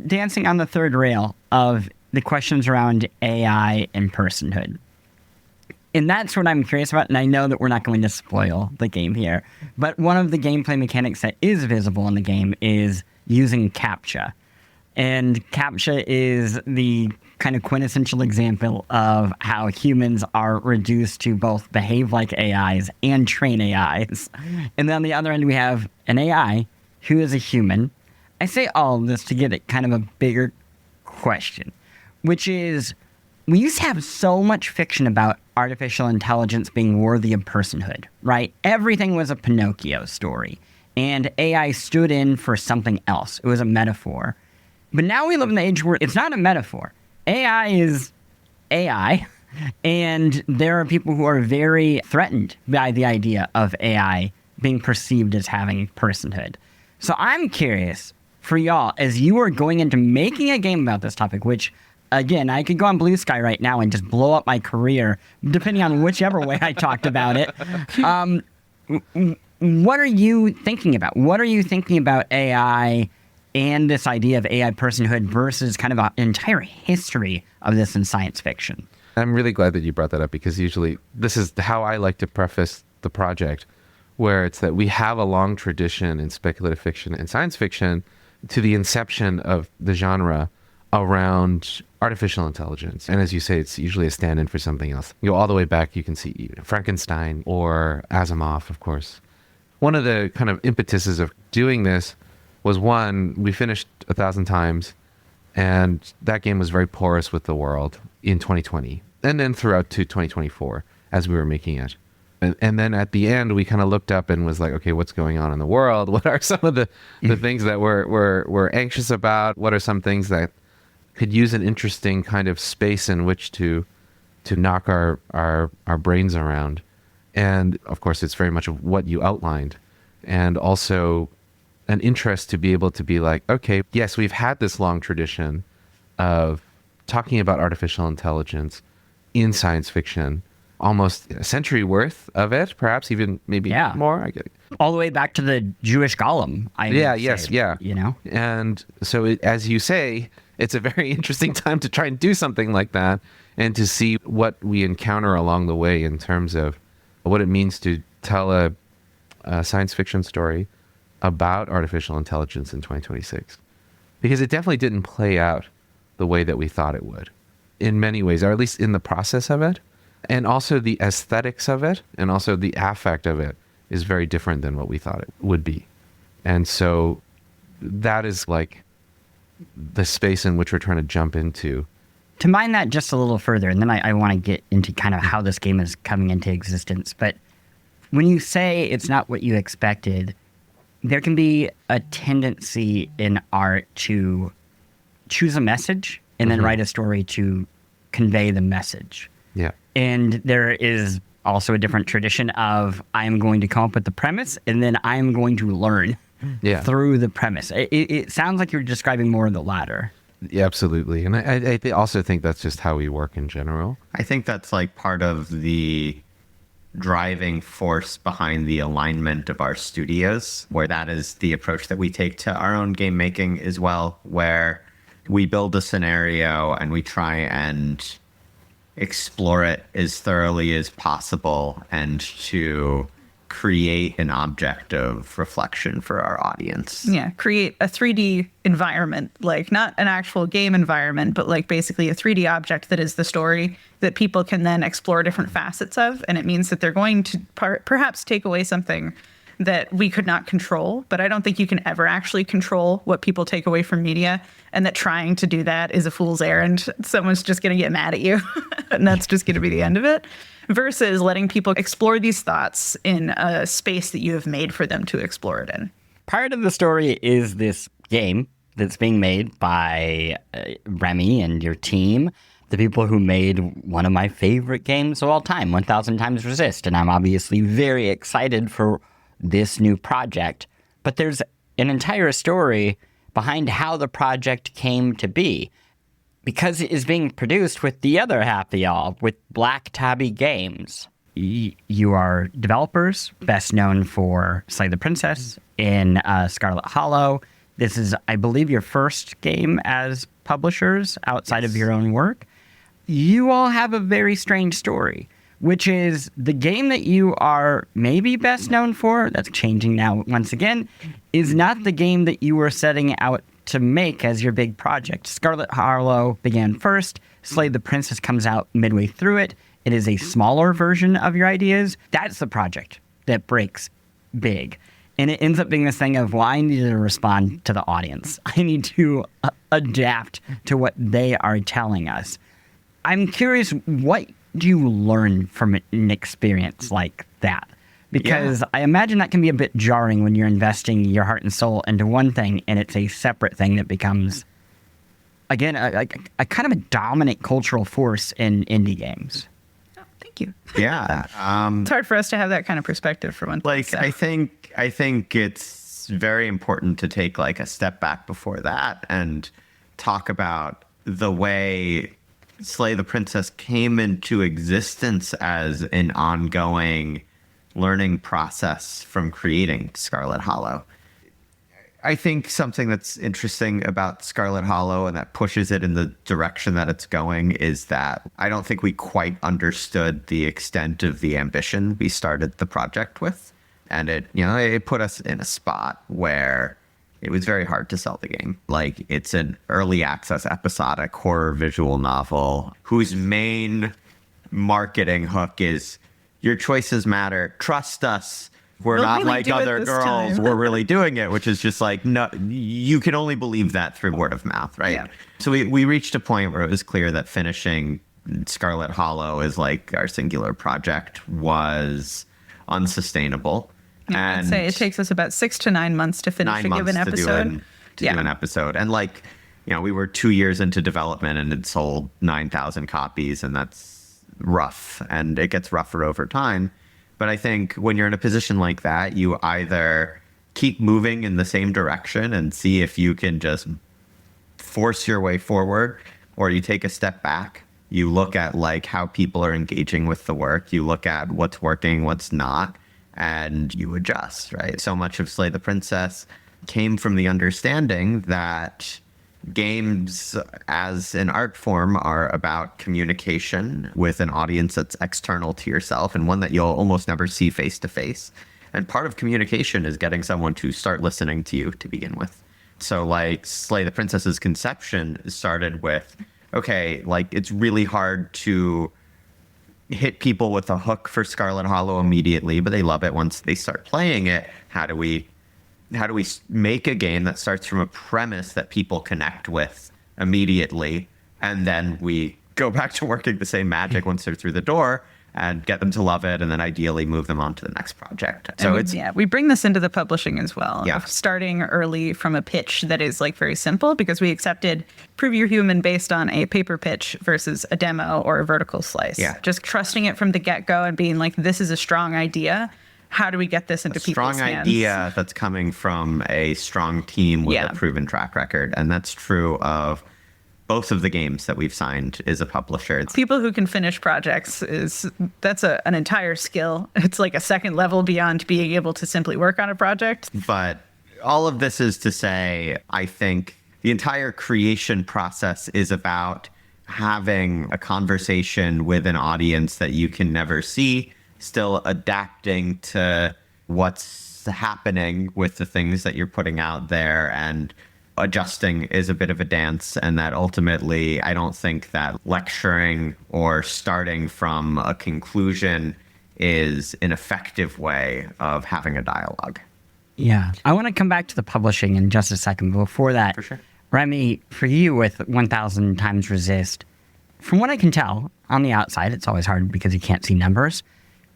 dancing on the third rail of the questions around AI and personhood. And that's what I'm curious about, and I know that we're not going to spoil the game here. But one of the gameplay mechanics that is visible in the game is using CAPTCHA. And CAPTCHA is the kind of quintessential example of how humans are reduced to both behave like AIs and train AIs. And then on the other end, we have an AI who is a human. I say all of this to get at kind of a bigger question. which is we used to have so much fiction about artificial intelligence being worthy of personhood, right? Everything was a Pinocchio story, and AI stood in for something else. It was a metaphor. But now we live in the age where it's not a metaphor. AI is AI, and there are people who are very threatened by the idea of AI being perceived as having personhood. So I'm curious for y'all, as you are going into making a game about this topic, which, again, I could go on Blue Sky right now and just blow up my career, depending on whichever way I talked about it. What are you thinking about? What are you thinking about AI and this idea of AI personhood versus kind of an entire history of this in science fiction? I'm really glad that you brought that up, because usually this is how I like to preface the project, where it's that we have a long tradition in speculative fiction and science fiction to the inception of the genre around artificial intelligence. And as you say, it's usually a stand-in for something else. You go all the way back, you can see Frankenstein or Asimov, of course. One of the kind of impetuses of doing this was, one, we finished 1,000 Times, and that game was very porous with the world in 2020, and then throughout to 2024 as we were making it. And then at the end, we kind of looked up and was like, okay, what's going on in the world? What are some of the things that we're anxious about? What are some things that could use an interesting kind of space in which to knock our brains around? And of course, it's very much of what you outlined, and also an interest to be able to be like, okay, yes, we've had this long tradition of talking about artificial intelligence in science fiction, almost a century worth of it, perhaps even maybe more. I get it. All the way back to the Jewish golem. You know? And so as you say, it's a very interesting time to try and do something like that, and to see what we encounter along the way in terms of what it means to tell a science fiction story about artificial intelligence in 2026. Because it definitely didn't play out the way that we thought it would in many ways, or at least in the process of it. And also the aesthetics of it, and also the affect of it is very different than what we thought it would be. And so that is like the space in which we're trying to jump into. To mine that just a little further, and then I want to get into kind of how this game is coming into existence. But when you say it's not what you expected, there can be a tendency in art to choose a message and then write a story to convey the message. Yeah. And there is also a different tradition of I'm going to come up with the premise and then I'm going to learn through the premise. It sounds like you're describing more of the latter. Yeah, absolutely. And I also think that's just how we work in general. I think that's like part of the driving force behind the alignment of our studios, where that is the approach that we take to our own game making as well, where we build a scenario and we try and explore it as thoroughly as possible and to create an object of reflection for our audience. Yeah, create a 3D environment, like not an actual game environment, but like basically a 3D object that is the story that people can then explore different facets of. And it means that they're going to perhaps take away something that we could not control, but I don't think you can ever actually control what people take away from media, and that trying to do that is a fool's errand. Someone's just going to get mad at you, and that's just going to be the end of it, versus letting people explore these thoughts in a space that you have made for them to explore it in. Part of the story is this game that's being made by Remy and your team, the people who made one of my favorite games of all time, 1,000 Times Resist, and I'm obviously very excited for this new project. But there's an entire story behind how the project came to be, because it is being produced with the other half of y'all, with Black Tabby Games. You are developers, best known for Slay the Princess in Scarlet Hollow. This is, I believe, your first game as publishers outside of your own work. You all have a very strange story, which is the game that you are maybe best known for, that's changing now once again, is not the game that you were setting out to make as your big project. Scarlet Hollow began first. Slay the Princess comes out midway through it. It is a smaller version of your ideas. That's the project that breaks big. And it ends up being this thing of, well, I need to respond to the audience. I need to adapt to what they are telling us. I'm curious, what do you learn from an experience like that? Because I imagine that can be a bit jarring when you're investing your heart and soul into one thing and it's a separate thing that becomes, again, a kind of a dominant cultural force in indie games. Oh, thank you. Yeah. It's hard for us to have that kind of perspective for one thing. Like, I think it's very important to take like a step back before that and talk about the way Slay the Princess came into existence as an ongoing learning process from creating Scarlet Hollow. I think something that's interesting about Scarlet Hollow and that pushes it in the direction that it's going is that I don't think we quite understood the extent of the ambition we started the project with. And it put us in a spot where it was very hard to sell the game. Like, it's an early access episodic horror visual novel whose main marketing hook is your choices matter. Trust us. We're not really like do it other this girls. time. We're really doing it, which is just like, no, you can only believe that through word of mouth, right? Yeah. So we reached a point where it was clear that finishing Scarlet Hollow as like our singular project was unsustainable. I'd And say it takes us about 6 to 9 months to finish 9 a given months episode. to do an episode. And like, we were 2 years into development and had sold 9,000 copies, and that's rough, and it gets rougher over time. But I think when you're in a position like that, you either keep moving in the same direction and see if you can just force your way forward, or you take a step back. You look at like how people are engaging with the work. You look at what's working, what's not, and you adjust, right? So much of Slay the Princess came from the understanding that games as an art form are about communication with an audience that's external to yourself and one that you'll almost never see face to face. And part of communication is getting someone to start listening to you to begin with. So like Slay the Princess's conception started with, okay, like it's really hard to hit people with a hook for Scarlet Hollow immediately, but they love it once they start playing it. How do we make a game that starts from a premise that people connect with immediately, and then we go back to working the same magic once they're through the door and get them to love it, and then ideally move them on to the next project. So we bring this into the publishing as well. Yeah. Of starting early from a pitch that is like very simple, because we accepted Prove You're Human based on a paper pitch versus a demo or a vertical slice. Yeah. Just trusting it from the get-go and being like, this is a strong idea. How do we get this into people's hands? Strong idea that's coming from a strong team with a proven track record. And that's true of both of the games that we've signed is a publisher. People who can finish projects that's an entire skill. It's like a second level beyond being able to simply work on a project. But all of this is to say, I think the entire creation process is about having a conversation with an audience that you can never see, still adapting to what's happening with the things that you're putting out there, and adjusting is a bit of a dance. And that ultimately, I don't think that lecturing or starting from a conclusion is an effective way of having a dialogue. Yeah. I want to come back to the publishing in just a second. But before that, For sure. Remy, for you with 1,000 Times Resist, from what I can tell on the outside, it's always hard because you can't see numbers,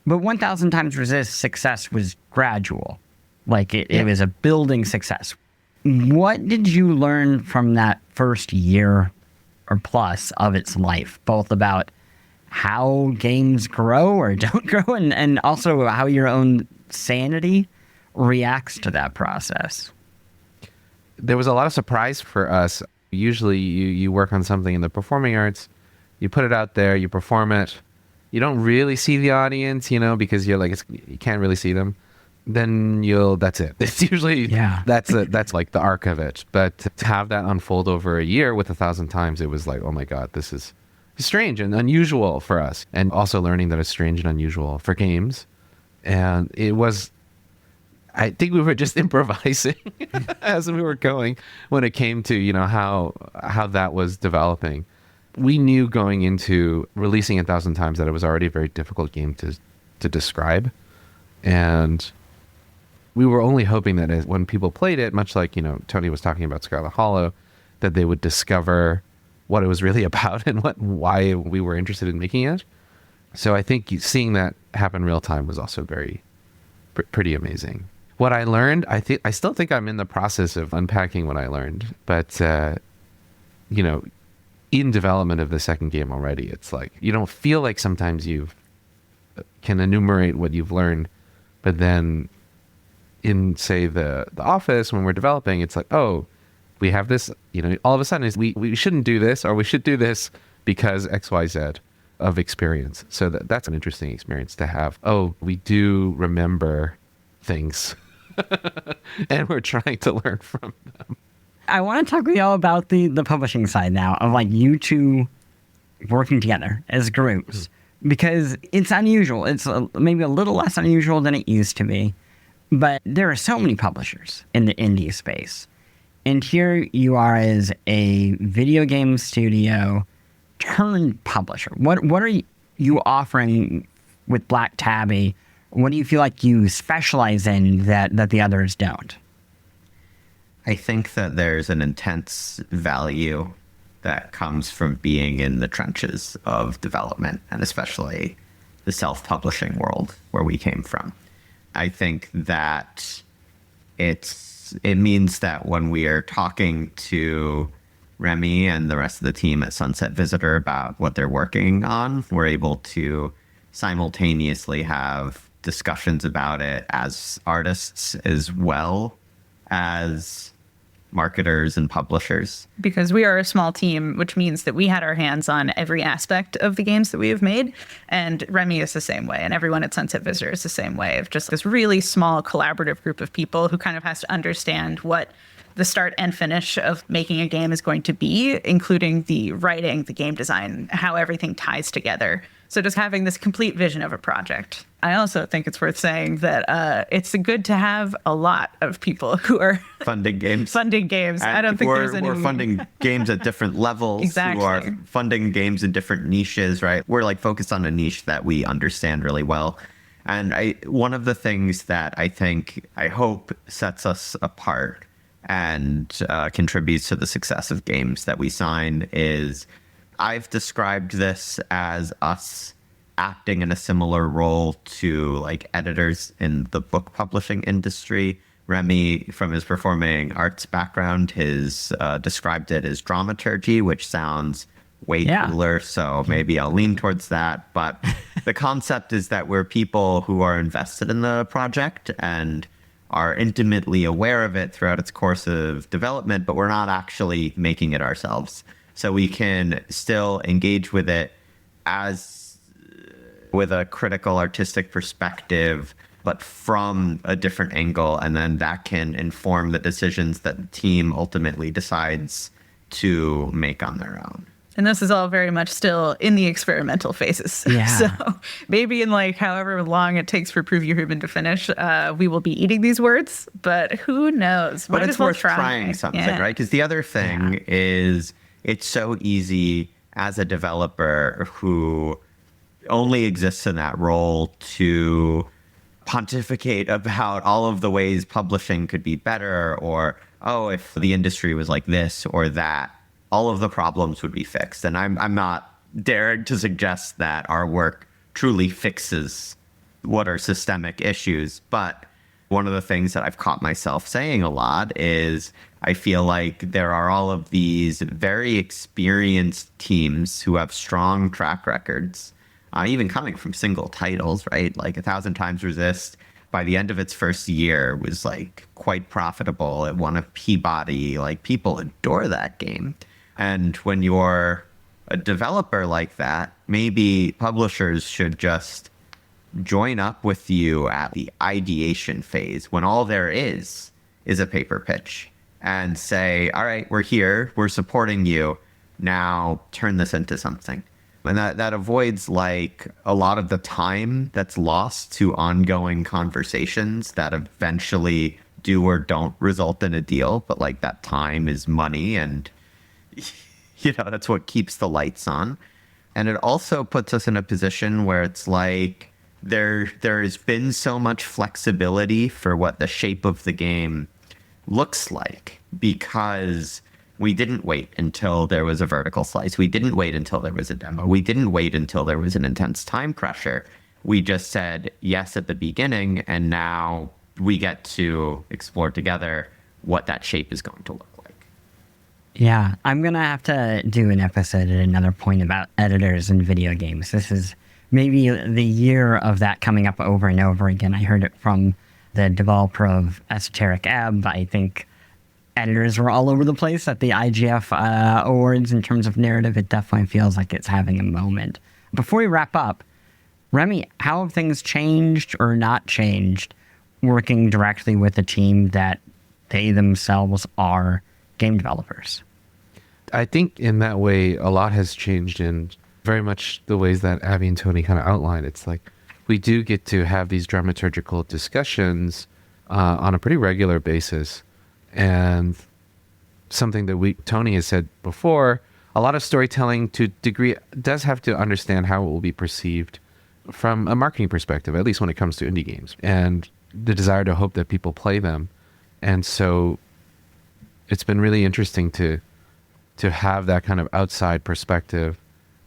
but 1,000 Times Resist success was gradual. Like it was a building success. What did you learn from that first year or plus of its life, both about how games grow or don't grow, and also how your own sanity reacts to that process? There was a lot of surprise for us. Usually you work on something in the performing arts, you put it out there, you perform it, you don't really see the audience, because you're like, you can't really see them. Then that's it. It's usually, that's like the arc of it. But to have that unfold over a year with 1,000 times, it was like, oh my God, this is strange and unusual for us. And also learning that it's strange and unusual for games. And it was, I think we were just improvising as we were going when it came to, how that was developing. We knew going into releasing 1,000 times that it was already a very difficult game to describe. And we were only hoping that when people played it, much like, Tony was talking about Scarlet Hollow, that they would discover what it was really about and why we were interested in making it. So I think seeing that happen real time was also pretty amazing. What I learned, I still think I'm in the process of unpacking what I learned, but in development of the second game already, it's like you don't feel like sometimes you can enumerate what you've learned, but then in, say, the office when we're developing, it's like, oh, we have this, all of a sudden we shouldn't do this, or we should do this because XYZ of experience. So that's an interesting experience to have. Oh, we do remember things and we're trying to learn from them. I want to talk with y'all about the publishing side now of like you two working together as groups, because it's unusual. It's maybe a little less unusual than it used to be, but there are so many publishers in the indie space. And here you are as a video game studio turned publisher. What are you offering with Black Tabby? What do you feel like you specialize in that the others don't? I think that there's an intense value that comes from being in the trenches of development, and especially the self-publishing world where we came from. I think that it means that when we are talking to Remy and the rest of the team at Sunset Visitor about what they're working on, we're able to simultaneously have discussions about it as artists as well as marketers and publishers. Because we are a small team, which means that we had our hands on every aspect of the games that we have made. And Remy is the same way. And everyone at Sunset Visitor is the same way, of just this really small collaborative group of people who kind of has to understand what the start and finish of making a game is going to be, including the writing, the game design, how everything ties together. So just having this complete vision of a project. I also think it's worth saying that it's good to have a lot of people who are funding games. I don't think there's any. We're funding games at different levels. Exactly. Who are funding games in different niches, right? We're like focused on a niche that we understand really well. And one of the things that I hope sets us apart and contributes to the success of games that we sign is I've described this as us acting in a similar role to like editors in the book publishing industry. Remy, from his performing arts background, has described it as dramaturgy, which sounds way cooler. So maybe I'll lean towards that. But the concept is that we're people who are invested in the project and are intimately aware of it throughout its course of development, but we're not actually making it ourselves. So we can still engage with it with a critical artistic perspective, but from a different angle. And then that can inform the decisions that the team ultimately decides to make on their own. And this is all very much still in the experimental phases. Yeah. So maybe in like however long it takes for Prove Your Human to finish, we will be eating these words, but who knows? But it's worth trying something, right? Because the other thing is it's so easy as a developer who only exists in that role to pontificate about all of the ways publishing could be better, or, oh, if the industry was like this or that, all of the problems would be fixed. And I'm not daring to suggest that our work truly fixes what are systemic issues. But one of the things that I've caught myself saying a lot is I feel like there are all of these very experienced teams who have strong track records, even coming from single titles, right? Like 1,000 Times Resist, by the end of its first year, was like quite profitable. It won a Peabody. Like, people adore that game. And when you're a developer like that, maybe publishers should just join up with you at the ideation phase when all there is a paper pitch and say, all right, we're here, we're supporting you, now turn this into something. And that avoids like a lot of the time that's lost to ongoing conversations that eventually do or don't result in a deal. But like that time is money, and that's what keeps the lights on. And it also puts us in a position where it's like there's been so much flexibility for what the shape of the game looks like because we didn't wait until there was a vertical slice. We didn't wait until there was a demo. We didn't wait until there was an intense time pressure. We just said yes at the beginning, and now we get to explore together what that shape is going to look like. Yeah, I'm going to have to do an episode at another point about editors in video games. This is maybe the year of that coming up over and over again. I heard it from the developer of Esoteric Ebb. I think editors were all over the place at the IGF awards in terms of narrative. It definitely feels like it's having a moment. Before we wrap up, Remy, how have things changed or not changed working directly with a team that they themselves are game developers? I think in that way, a lot has changed in very much the ways that Abby and Tony kind of outlined. It's like we do get to have these dramaturgical discussions on a pretty regular basis. And something that Tony has said before, a lot of storytelling to degree does have to understand how it will be perceived from a marketing perspective, at least when it comes to indie games, and the desire to hope that people play them. And so it's been really interesting to have that kind of outside perspective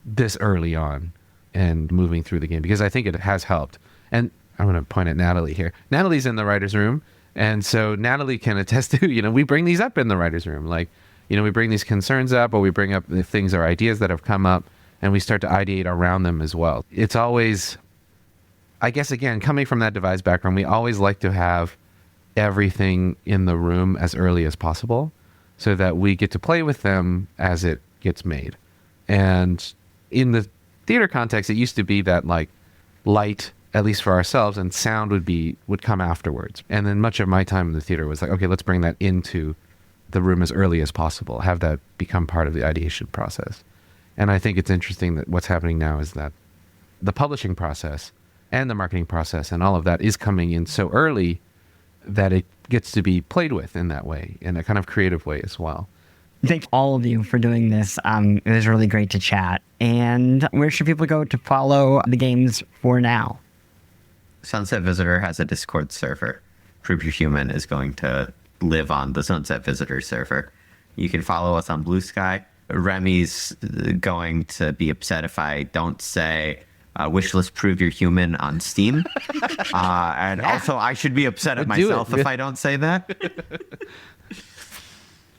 this early on and moving through the game, because I think it has helped. And I'm going to point at Natalie here. Natalie's in the writer's room. And so Natalie can attest to, we bring these up in the writer's room. Like, we bring these concerns up, or we bring up the things or ideas that have come up, and we start to ideate around them as well. It's always, I guess, again, coming from that devised background, we always like to have everything in the room as early as possible so that we get to play with them as it gets made. And in the theater context, it used to be that like light, at least for ourselves, and sound would come afterwards. And then much of my time in the theater was like, okay, let's bring that into the room as early as possible, have that become part of the ideation process. And I think it's interesting that what's happening now is that the publishing process and the marketing process and all of that is coming in so early that it gets to be played with in that way, in a kind of creative way as well. Thank all of you for doing this. It was really great to chat. And where should people go to follow the games for now? Sunset Visitor has a Discord server. Prove You're Human is going to live on the Sunset Visitor server. You can follow us on Blue Sky. Remy's going to be upset if I don't say wishlist Prove You're Human on Steam. And also, I should be upset at myself if I don't say that.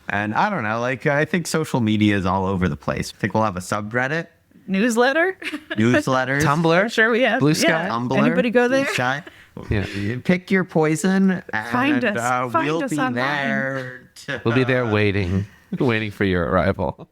And I don't know, I think social media is all over the place. I think we'll have a subreddit. Newsletters. Tumblr. Sure, we have. Blue Sky. Yeah. Tumblr. Anybody go there? Blue Sky. Yeah. Pick your poison. Find us. Find we'll us be online. there. We'll be there waiting for your arrival.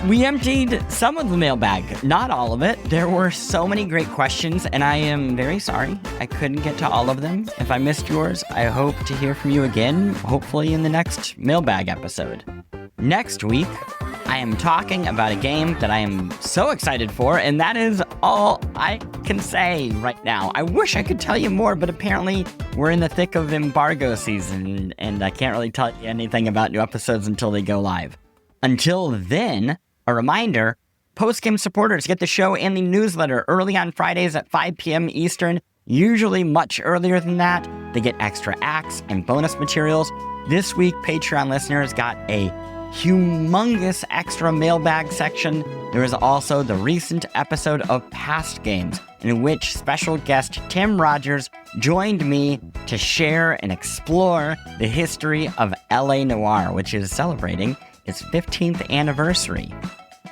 We emptied some of the mailbag, not all of it. There were so many great questions, and I am very sorry I couldn't get to all of them. If I missed yours, I hope to hear from you again, hopefully in the next mailbag episode. Next week, I am talking about a game that I am so excited for, and that is all I can say right now. I wish I could tell you more, but apparently we're in the thick of embargo season, and I can't really tell you anything about new episodes until they go live. Until then, a reminder, post-game supporters get the show and the newsletter early on Fridays at 5 p.m. Eastern, usually much earlier than that. They get extra acts and bonus materials. This week, Patreon listeners got a humongous extra mailbag section. There is also the recent episode of Past Games, in which special guest Tim Rogers joined me to share and explore the history of LA Noire, which is celebrating its 15th anniversary.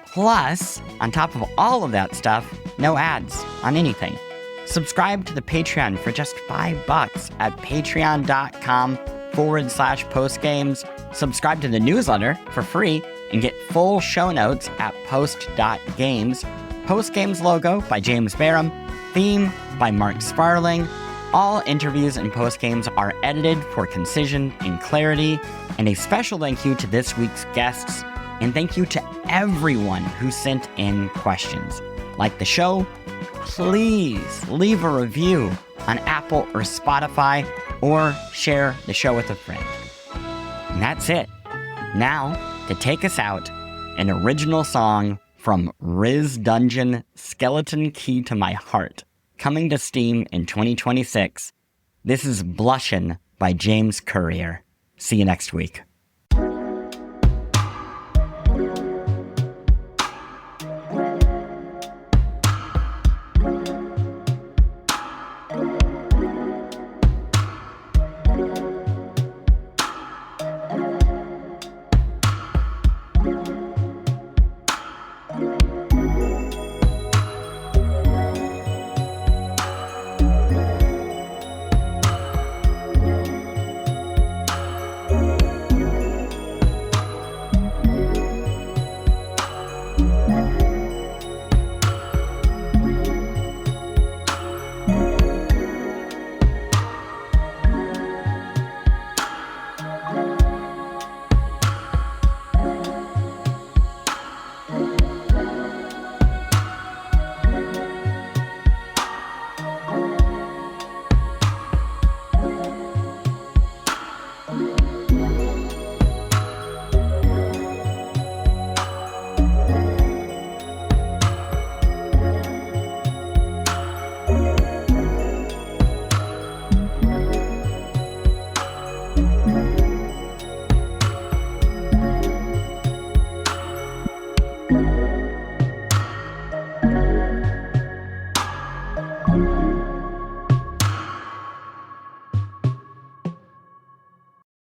Plus, on top of all of that stuff, no ads on anything. Subscribe to the Patreon for just $5 at patreon.com/postgames. Subscribe to the newsletter for free and get full show notes at post.games. Postgames logo by James Bareham. Theme by Mark Sparling. All interviews and postgames are edited for concision and clarity. And a special thank you to this week's guests. And thank you to everyone who sent in questions. Like the show, please leave a review on Apple or Spotify, or share the show with a friend. And that's it. Now, to take us out, an original song from Riz Dungeon, Skeleton Key to My Heart, coming to Steam in 2026. This is Blushin' by James Courier. See you next week.